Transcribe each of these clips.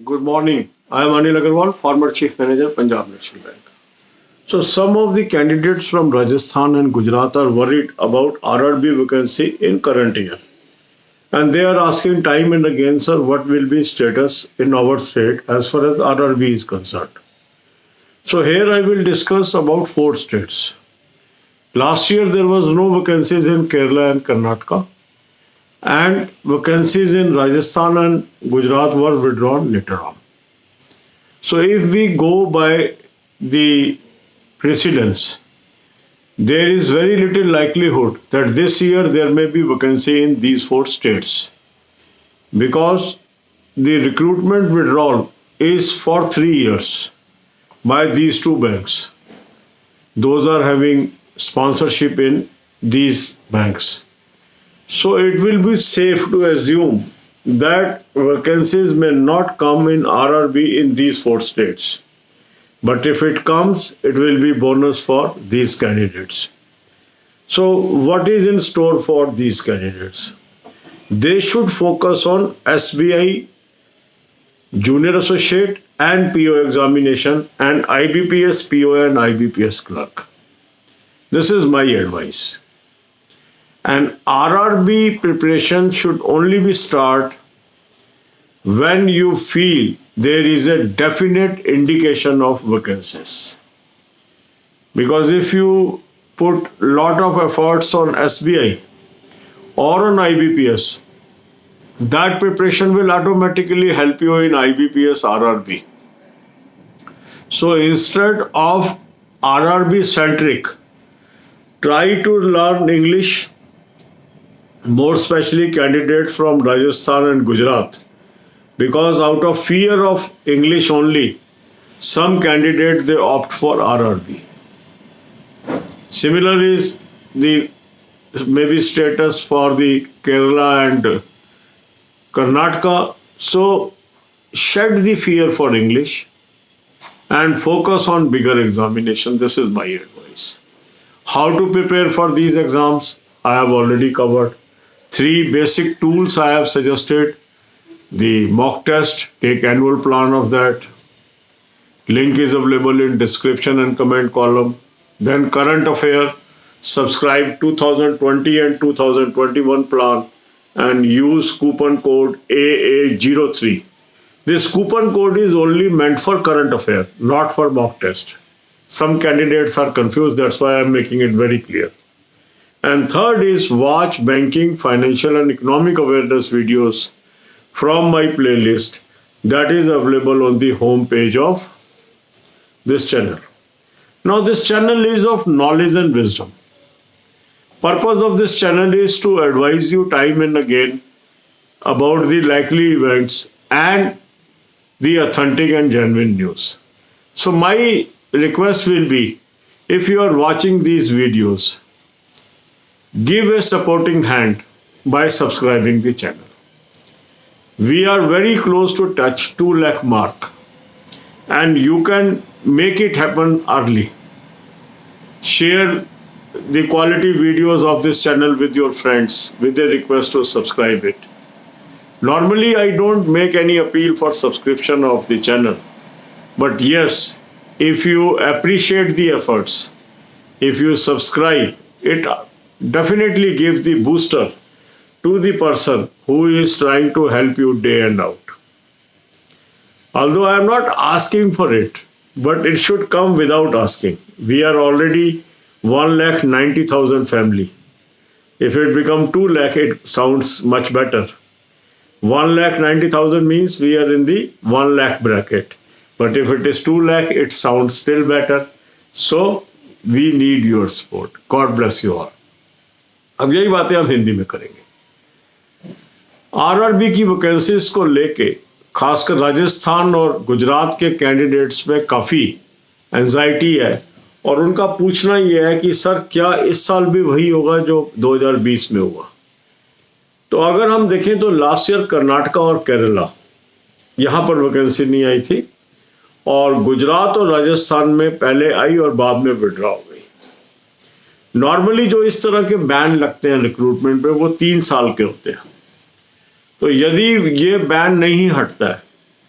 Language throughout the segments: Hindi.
Good morning. I am Anil Agarwal, former Chief Manager, Punjab National Bank. So, some of the candidates from Rajasthan and Gujarat are worried about RRB vacancy in current year. And they are asking time and again, sir, what will be status in our state as far as RRB is concerned. So, here I will discuss about 4 states. Last year, there was no vacancies in Kerala and Karnataka, and vacancies in Rajasthan and Gujarat were withdrawn later on. So if we go by the precedence, there is very little likelihood that this year there may be vacancy in these 4 states because the recruitment withdrawal is for 3 years by these two banks. Those are having sponsorship in these banks. So it will be safe to assume that vacancies may not come in RRB in these 4 states. But if it comes, it will be bonus for these candidates. So what is in store for these candidates? They should focus on SBI Junior Associate and PO examination and IBPS PO and IBPS clerk. This is my advice. And RRB preparation should only be start when you feel there is a definite indication of vacancies. Because if you put lot of efforts on SBI or on IBPS, that preparation will automatically help you in IBPS RRB. So instead of RRB centric, try to learn English, more especially candidates from Rajasthan and Gujarat, because out of fear of English only, some candidates they opt for RRB. Similar is the maybe status for the Kerala and Karnataka. So shed the fear for English and focus on bigger examination. This is my advice. How to prepare for these exams? I have already covered. 3 basic tools I have suggested. The mock test, take annual plan of that. Link is available in description and comment column. Then current affair, subscribe 2020 and 2021 plan and use coupon code AA03. This coupon code is only meant for current affair, not for mock test. Some candidates are confused, that's why I am making it very clear. And third is watch banking, financial and economic awareness videos from my playlist that is available on the home page of this channel. Now this channel is of knowledge and wisdom. Purpose of this channel is to advise you time and again about the likely events and the authentic and genuine news. So my request will be, if you are watching these videos, give a supporting hand by subscribing the channel. We are very close to touch 2 lakh mark and you can make it happen early. Share the quality videos of this channel with your friends with a request to subscribe it. Normally I don't make any appeal for subscription of the channel, but yes, if you appreciate the efforts, if you subscribe, it definitely gives the booster to the person who is trying to help you day and out. Although I am not asking for it, but it should come without asking. We are already 1,90,000 family. If it become 2 lakh, it sounds much better. 1,90,000 means we are in the 1 lakh bracket. But if it is 2 lakh, it sounds still better. So we need your support. God bless you all. अब यही बातें हम हिंदी में करेंगे. आरआरबी की वैकेंसीज को लेके खासकर राजस्थान और गुजरात के कैंडिडेट्स में काफ़ी एंजाइटी है और उनका पूछना ये है कि सर क्या इस साल भी वही होगा जो 2020 में हुआ. तो अगर हम देखें तो लास्ट ईयर कर्नाटका और केरला यहाँ पर वैकेंसी नहीं आई थी और गुजरात और राजस्थान में पहले आई और बाद में विड्रॉ हो गई. नॉर्मली जो इस तरह के बैन लगते हैं रिक्रूटमेंट पे वो 3 साल के होते हैं. तो यदि ये बैन नहीं हटता है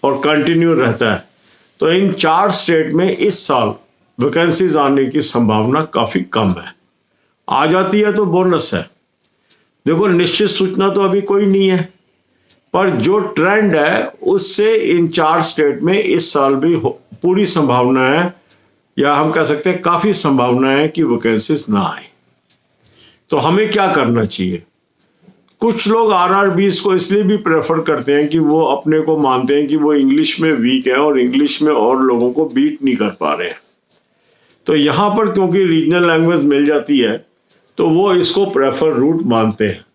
और कंटिन्यू रहता है तो इन 4 स्टेट में इस साल वैकेंसीज आने की संभावना काफ़ी कम है। आ जाती है तो बोनस है। देखो, निश्चित सूचना तो अभी कोई नहीं है, पर जो ट्रेंड है उससे इन 4 स्टेट में इस साल भी पूरी संभावना है, या हम कह सकते हैं काफ़ी संभावना है कि वैकेंसीज ना आए। तो हमें क्या करना चाहिए? कुछ लोग RRBs को इसलिए भी प्रेफर करते हैं कि वो अपने को मानते हैं कि वो इंग्लिश में वीक है और इंग्लिश में और लोगों को बीट नहीं कर पा रहे हैं। तो यहाँ पर क्योंकि रीजनल लैंग्वेज मिल जाती है तो वो इसको प्रेफर रूट मानते हैं।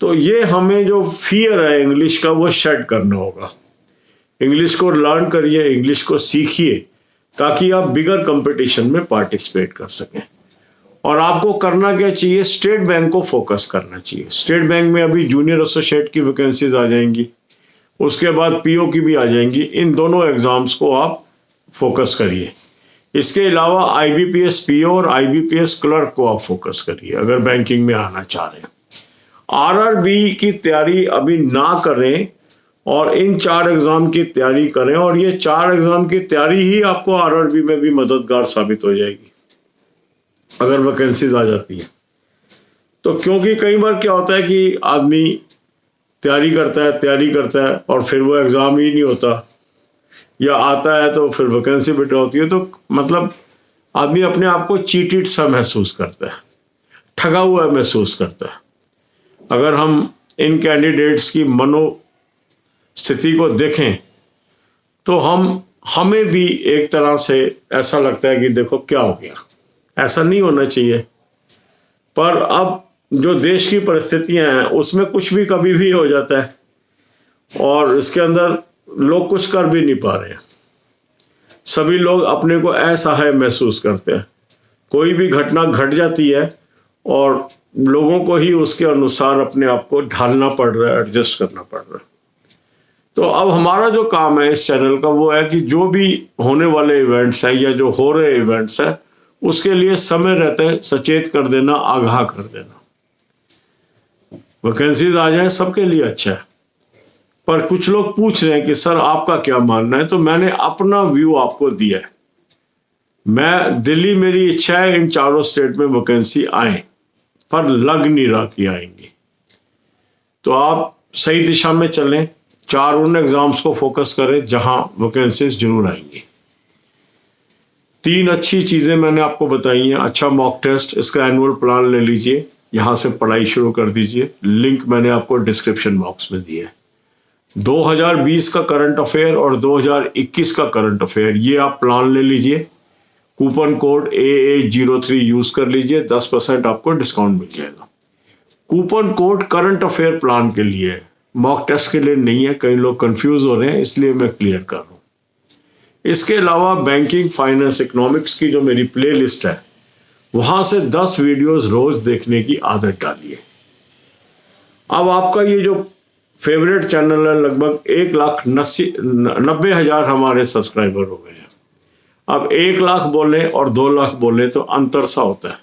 तो ये हमें जो फियर है इंग्लिश का वो शेड करना होगा। इंग्लिश को लर्न करिए, इंग्लिश को सीखिए, ताकि आप बिगर कंपटीशन में पार्टिसिपेट कर सकें। और आपको करना क्या चाहिए? स्टेट बैंक को फोकस करना चाहिए। स्टेट बैंक में अभी जूनियर एसोसिएट की वैकेंसीज आ जाएंगी, उसके बाद PO की भी आ जाएंगी। इन दोनों एग्जाम्स को आप फोकस करिए। इसके अलावा IBPS PO और IBPS क्लर्क को आप फोकस करिए अगर बैंकिंग में आना चाह रहे हैं। RRB की तैयारी अभी ना करें और इन 4 एग्जाम की तैयारी करें, और ये 4 एग्जाम की तैयारी ही आपको RRB में भी मददगार साबित हो जाएगी अगर वैकेंसीज आ जाती है तो। क्योंकि कई बार क्या होता है कि आदमी तैयारी करता है और फिर वो एग्ज़ाम ही नहीं होता, या आता है तो फिर वैकेंसी बेटा होती है, तो मतलब आदमी अपने आप को चीटेड सा महसूस करता है, ठगा हुआ महसूस करता है। अगर हम इन कैंडिडेट्स की मनोस्थिति को देखें तो हमें भी एक तरह से ऐसा लगता है कि देखो क्या हो गया, ऐसा नहीं होना चाहिए। पर अब जो देश की परिस्थितियां हैं उसमें कुछ भी कभी भी हो जाता है, और इसके अंदर लोग कुछ कर भी नहीं पा रहे हैं। सभी लोग अपने को असहाय महसूस करते हैं। कोई भी घटना घट जाती है और लोगों को ही उसके अनुसार अपने आप को ढालना पड़ रहा है, एडजस्ट करना पड़ रहा है। तो अब हमारा जो काम है इस चैनल का वो है कि जो भी होने वाले इवेंट्स हैं या जो हो रहे इवेंट्स हैं उसके लिए समय रहते सचेत कर देना, आगाह कर देना। वैकेंसीज आ जाए सबके लिए अच्छा है। पर कुछ लोग पूछ रहे हैं कि सर आपका क्या मानना है, तो मैंने अपना व्यू आपको दिया है। दिल्ली मेरी इच्छा है इन 4 स्टेट में वैकेंसी आए, पर लग नहीं रहा कि आएंगी। तो आप सही दिशा में चलें, 4 उन एग्जाम्स को फोकस करें जहां वैकेंसीज जरूर आएंगी। 3 अच्छी चीजें मैंने आपको बताई हैं। अच्छा मॉक टेस्ट, इसका एनुअल प्लान ले लीजिए, यहां से पढ़ाई शुरू कर दीजिए। लिंक मैंने आपको डिस्क्रिप्शन बॉक्स में दिया है। 2020 का करंट अफेयर और 2021 का करंट अफेयर, ये आप प्लान ले लीजिए। कूपन कोड AA03 यूज कर लीजिए, 10% आपको डिस्काउंट मिल जाएगा। Coupon code current affair plan के लिए है, मॉक टेस्ट के लिए नहीं है। कई लोग कंफ्यूज हो रहे हैं, इसलिए मैं क्लियर कर रहा हूं। इसके अलावा बैंकिंग, फाइनेंस, इकोनॉमिक्स की जो मेरी प्ले लिस्ट है वहां से 10 वीडियोस रोज देखने की आदत डालिए। अब आपका ये जो फेवरेट चैनल है, लगभग 1,90,000 हमारे सब्सक्राइबर हो गए हैं। अब 1 लाख बोले और 2 लाख बोले तो अंतर सा होता है,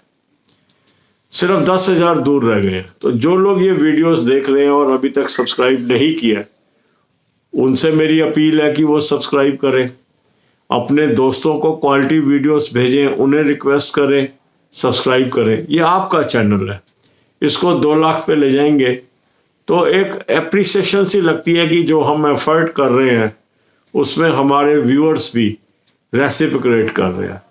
सिर्फ 10,000 दूर रह गए हैं। तो जो लोग ये वीडियोस देख रहे हैं और अभी तक सब्सक्राइब नहीं किया, उनसे मेरी अपील है कि वो सब्सक्राइब करें, अपने दोस्तों को क्वालिटी वीडियोस भेजें, उन्हें रिक्वेस्ट करें सब्सक्राइब करें। ये आपका चैनल है, इसको 2 लाख पे ले जाएंगे तो एक एप्रिसिएशन सी लगती है कि जो हम एफर्ट कर रहे हैं उसमें हमारे व्यूअर्स भी रेसिप्रोकेट कर रहे हैं।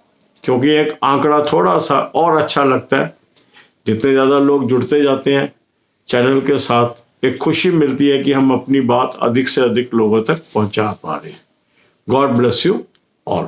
क्योंकि एक आंकड़ा थोड़ा सा और अच्छा लगता है, जितने ज़्यादा लोग जुड़ते जाते हैं चैनल के साथ, एक खुशी मिलती है कि हम अपनी बात अधिक से अधिक लोगों तक पहुंचा पा रहे हैं। God bless you all.